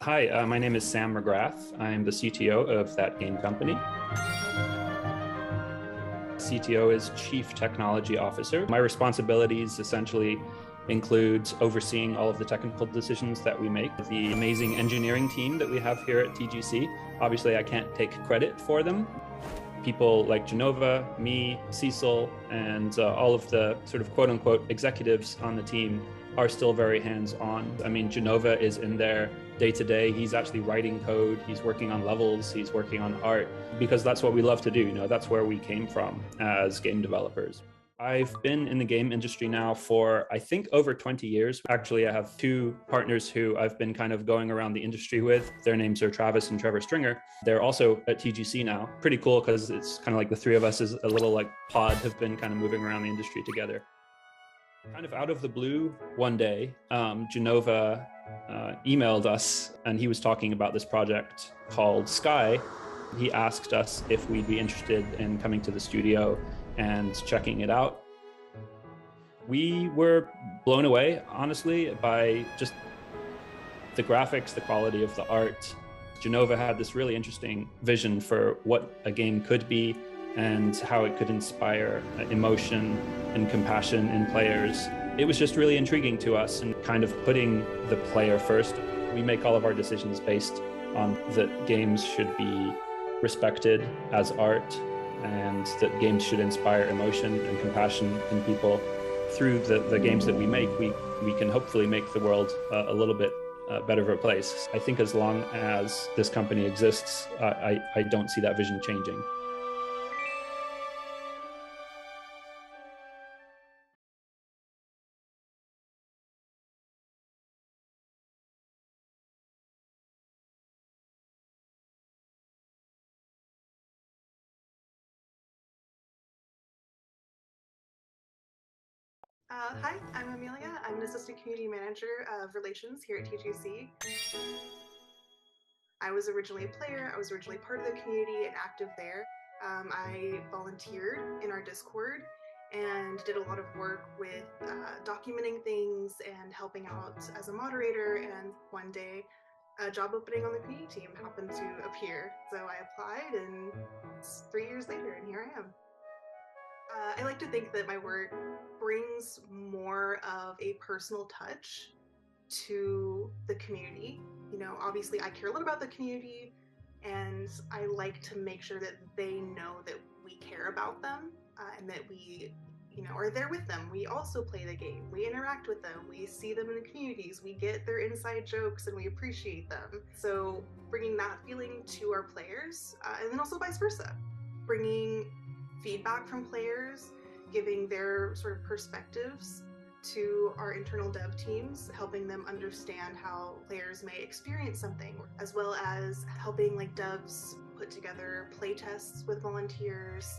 Hi, my name is Sam McGrath. I'm the CTO of that game company. CTO is Chief Technology Officer. My responsibilities essentially include overseeing all of the technical decisions that we make. The amazing engineering team that we have here at TGC, obviously I can't take credit for them. People like Genova, me, Cecil, and all of the sort of quote-unquote executives on the team are still very hands-on. I mean, Genova is in there day-to-day. He's actually writing code, he's working on levels, he's working on art, because that's what we love to do. You know, that's where we came from as game developers. I've been in the game industry now for, I think, over 20 years. Actually, I have two partners who I've been kind of going around the industry with. Their names are Travis and Trevor Stringer. They're also at TGC now. Pretty cool because it's kind of like the three of us as a little like pod have been kind of moving around the industry together. Kind of out of the blue one day, Genova emailed us and he was talking about this project called Sky. He asked us if we'd be interested in coming to the studio and checking it out. We were blown away, honestly, by just the graphics, the quality of the art. Genova had this really interesting vision for what a game could be and how it could inspire emotion and compassion in players. It was just really intriguing to us and kind of putting the player first. We make all of our decisions based on that games should be respected as art and that games should inspire emotion and compassion in people. Through the games that we make, we can hopefully make the world a little bit better of a place. I think as long as this company exists, I don't see that vision changing. Hi, I'm Amelia. I'm an Assistant Community Manager of Relations here at TGC. I was originally a player. I was originally part of the community and active there. I volunteered in our Discord and did a lot of work with documenting things and helping out as a moderator. And one day, a job opening on the community team happened to appear. So I applied, and it's 3 years later, and here I am. I like to think that my work brings more of a personal touch to the community. You know, obviously I care a lot about the community and I like to make sure that they know that we care about them and that we, you know, are there with them. We also play the game. We interact with them. We see them in the communities. We get their inside jokes and we appreciate them. So bringing that feeling to our players and then also vice versa. Bringing feedback from players, giving their sort of perspectives to our internal dev teams, helping them understand how players may experience something, as well as helping like devs put together play tests with volunteers,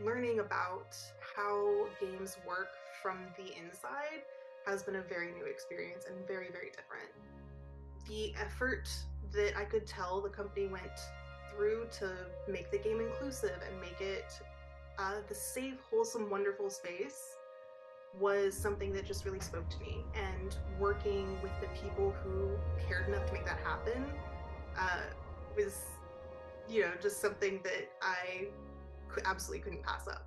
learning about how games work from the inside has been a very new experience and very, very different. The effort that I could tell the company went through to make the game inclusive and make it the safe, wholesome, wonderful space was something that just really spoke to me. And working with the people who cared enough to make that happen was, you know, just something that I absolutely couldn't pass up.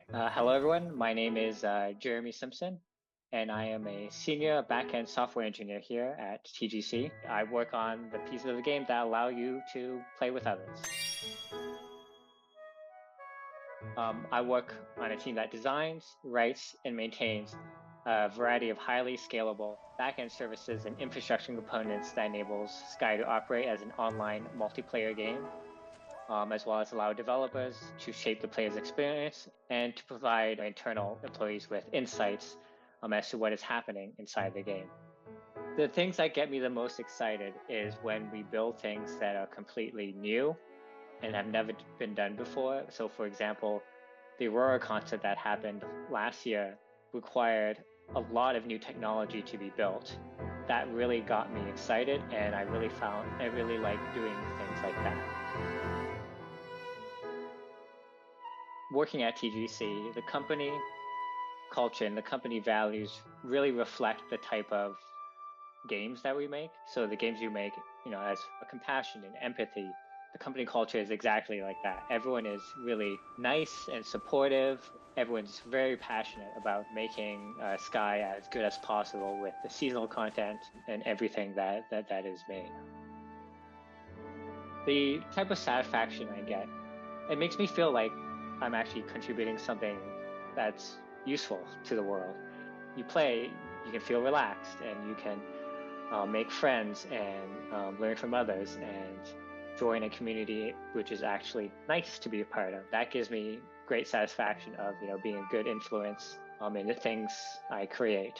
Hello, everyone. My name is Jeremy Simpson, and I am a senior backend software engineer here at TGC. I work on the pieces of the game that allow you to play with others. I work on a team that designs, writes, and maintains a variety of highly scalable backend services and infrastructure components that enables Sky to operate as an online multiplayer game. As well as allow developers to shape the player's experience and to provide internal employees with insights as to what is happening inside the game. The things that get me the most excited is when we build things that are completely new and have never been done before. So for example, the Aurora concert that happened last year required a lot of new technology to be built. That really got me excited, and I really like doing things like that. Working at TGC, the company culture and the company values really reflect the type of games that we make. So the games you make, as a compassion and empathy, the company culture is exactly like that. Everyone is really nice and supportive. Everyone's very passionate about making Sky as good as possible with the seasonal content and everything that is made. The type of satisfaction I get, it makes me feel like I'm actually contributing something that's useful to the world. You play, you can feel relaxed, and you can make friends and learn from others and join a community which is actually nice to be a part of. That gives me great satisfaction of being a good influence in the things I create.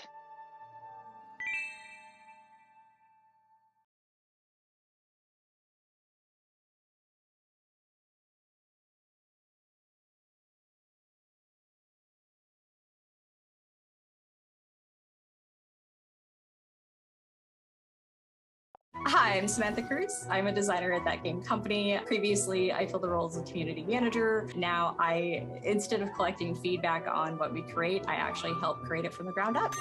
Hi, I'm Samantha Cruse. I'm a designer at that game company. Previously, I filled the role as a community manager. Now, instead of collecting feedback on what we create, I actually help create it from the ground up.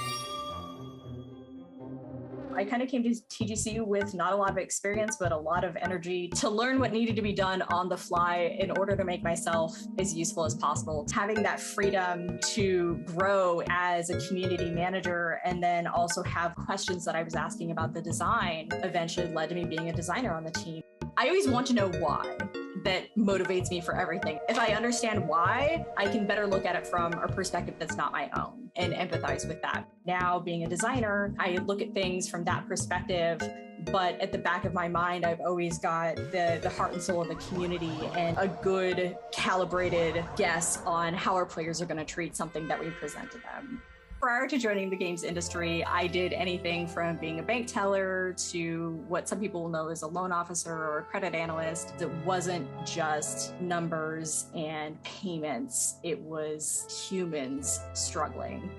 I kind of came to TGC with not a lot of experience, but a lot of energy to learn what needed to be done on the fly in order to make myself as useful as possible. Having that freedom to grow as a community manager and then also have questions that I was asking about the design eventually led to me being a designer on the team. I always want to know why. That motivates me for everything. If I understand why, I can better look at it from a perspective that's not my own and empathize with that. Now, being a designer, I look at things from that perspective, but at the back of my mind, I've always got the heart and soul of the community and a good calibrated guess on how our players are going to treat something that we present to them. Prior to joining the games industry, I did anything from being a bank teller to what some people will know as a loan officer or a credit analyst. It wasn't just numbers and payments, it was humans struggling.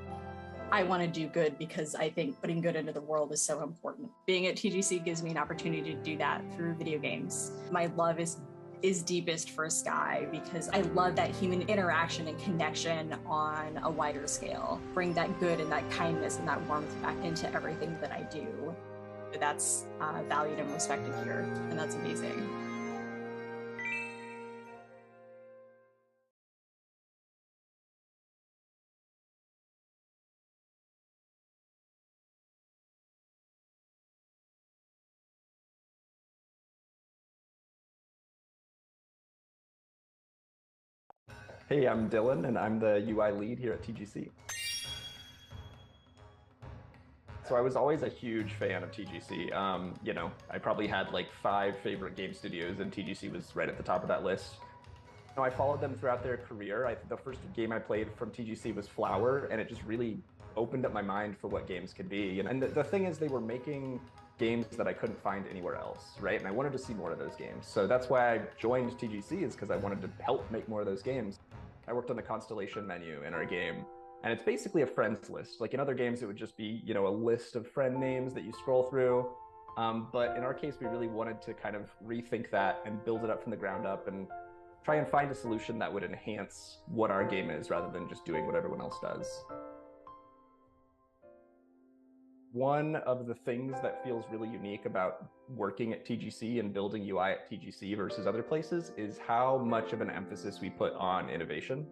I want to do good because I think putting good into the world is so important. Being at TGC gives me an opportunity to do that through video games. My love is deepest for Sky because I love that human interaction and connection on a wider scale. Bring that good and that kindness and that warmth back into everything that I do. That's valued and respected here, and that's amazing. Hey, I'm Dylan, and I'm the UI lead here at TGC. So I was always a huge fan of TGC. I probably had like 5 favorite game studios, and TGC was right at the top of that list. I followed them throughout their career. The first game I played from TGC was Flower, and it just really opened up my mind for what games could be. And the thing is, they were making games that I couldn't find anywhere else, right? And I wanted to see more of those games. So that's why I joined TGC, is because I wanted to help make more of those games. I worked on the constellation menu in our game, and it's basically a friends list. Like in other games, it would just be, a list of friend names that you scroll through. But in our case, we really wanted to kind of rethink that and build it up from the ground up and try and find a solution that would enhance what our game is rather than just doing what everyone else does. One of the things that feels really unique about working at TGC and building UI at TGC versus other places is how much of an emphasis we put on innovation.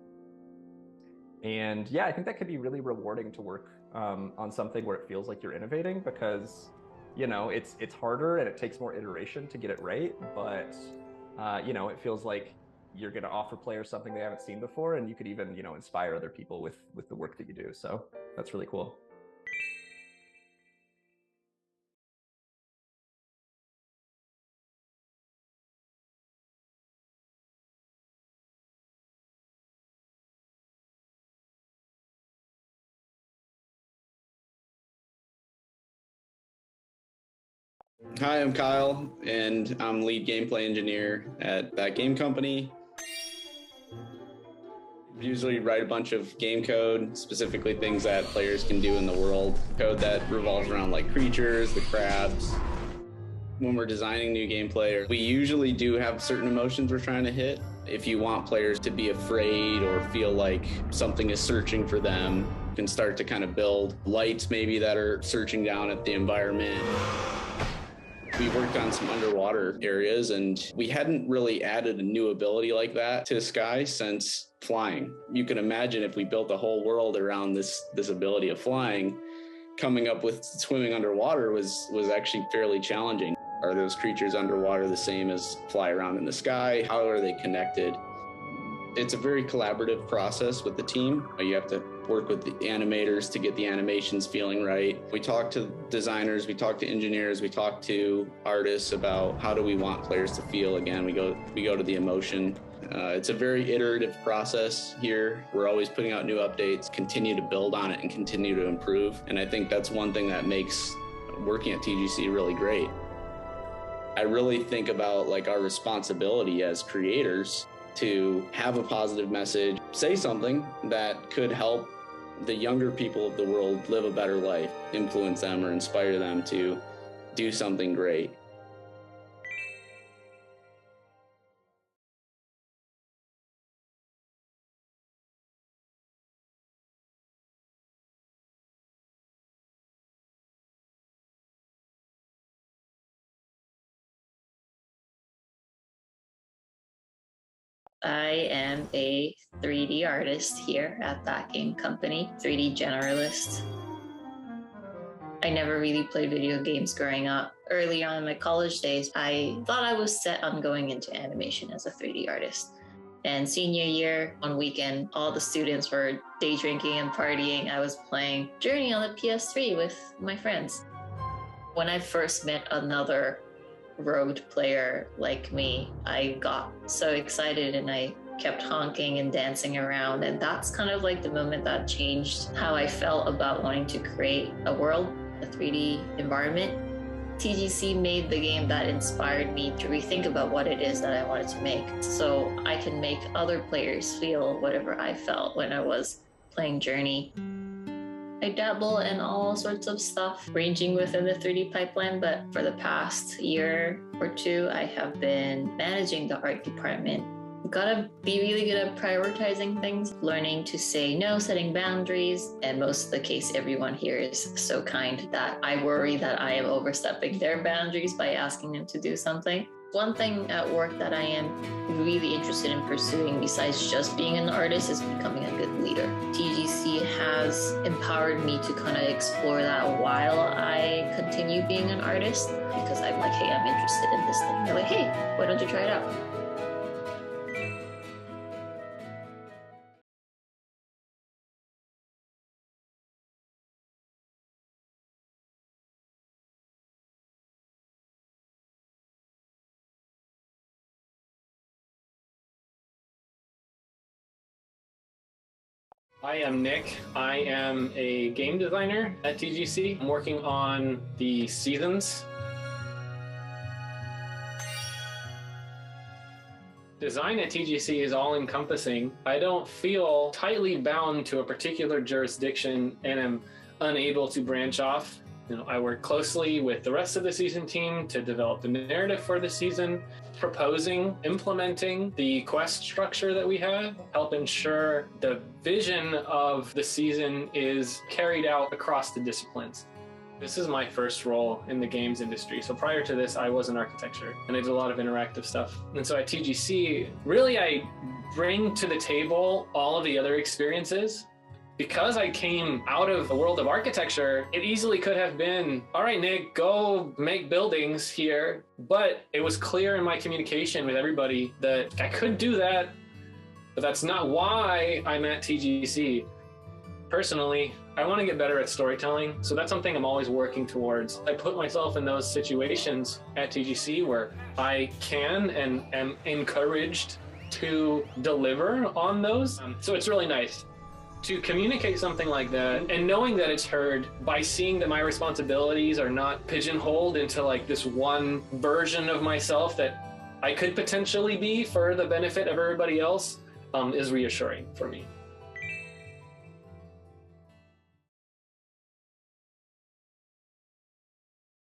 And yeah, I think that could be really rewarding to work on something where it feels like you're innovating, because it's harder and it takes more iteration to get it right, but it feels like you're going to offer players something they haven't seen before, and you could even inspire other people with the work that you do. So that's really cool. Hi, I'm Kyle, and I'm lead gameplay engineer at that game company. Usually write a bunch of game code, specifically things that players can do in the world. Code that revolves around like creatures, the crabs. When we're designing new gameplay, we usually do have certain emotions we're trying to hit. If you want players to be afraid or feel like something is searching for them, you can start to kind of build lights maybe that are searching down at the environment. We worked on some underwater areas, and we hadn't really added a new ability like that to Sky since flying. You can imagine if we built a whole world around this ability of flying, coming up with swimming underwater was actually fairly challenging. Are those creatures underwater the same as fly around in the sky? How are they connected? It's a very collaborative process with the team. You have to work with the animators to get the animations feeling right. We talk to designers, we talk to engineers, we talk to artists about how do we want players to feel. Again, we go to the emotion. It's a very iterative process here. We're always putting out new updates, continue to build on it and continue to improve. And I think that's one thing that makes working at TGC really great. I really think about like our responsibility as creators to have a positive message, say something that could help the younger people of the world live a better life, influence them or inspire them to do something great. I am a 3D artist here at that game company, 3D generalist. I never really played video games growing up. Early on in my college days, I thought I was set on going into animation as a 3D artist. And senior year, on weekend, all the students were day drinking and partying. I was playing Journey on the PS3 with my friends. When I first met another road player like me, I got so excited and I kept honking and dancing around, and that's kind of like the moment that changed how I felt about wanting to create a world, a 3D environment. TGC made the game that inspired me to rethink about what it is that I wanted to make, so I can make other players feel whatever I felt when I was playing Journey. I dabble in all sorts of stuff ranging within the 3D pipeline, but for the past year or two, I have been managing the art department. Gotta be really good at prioritizing things, learning to say no, setting boundaries, and most of the case, everyone here is so kind that I worry that I am overstepping their boundaries by asking them to do something. One thing at work that I am really interested in pursuing besides just being an artist is becoming a good leader. TGC has empowered me to kind of explore that while I continue being an artist, because I'm like, hey, I'm interested in this thing. They're like, hey, why don't you try it out? I am Nick. I am a game designer at TGC. I'm working on the seasons. Design at TGC is all-encompassing. I don't feel tightly bound to a particular jurisdiction and am unable to branch off. I work closely with the rest of the season team to develop the narrative for the season, proposing, implementing the quest structure that we have, help ensure the vision of the season is carried out across the disciplines. This is my first role in the games industry. So prior to this, I was in architecture and I did a lot of interactive stuff. And so at TGC, really I bring to the table all of the other experiences. Because I came out of the world of architecture, it easily could have been, all right, Nick, go make buildings here. But it was clear in my communication with everybody that I could do that, but that's not why I'm at TGC. Personally, I want to get better at storytelling, so that's something I'm always working towards. I put myself in those situations at TGC where I can and am encouraged to deliver on those. So it's really nice to communicate something like that and knowing that it's heard by seeing that my responsibilities are not pigeonholed into like this one version of myself that I could potentially be for the benefit of everybody else. is reassuring for me.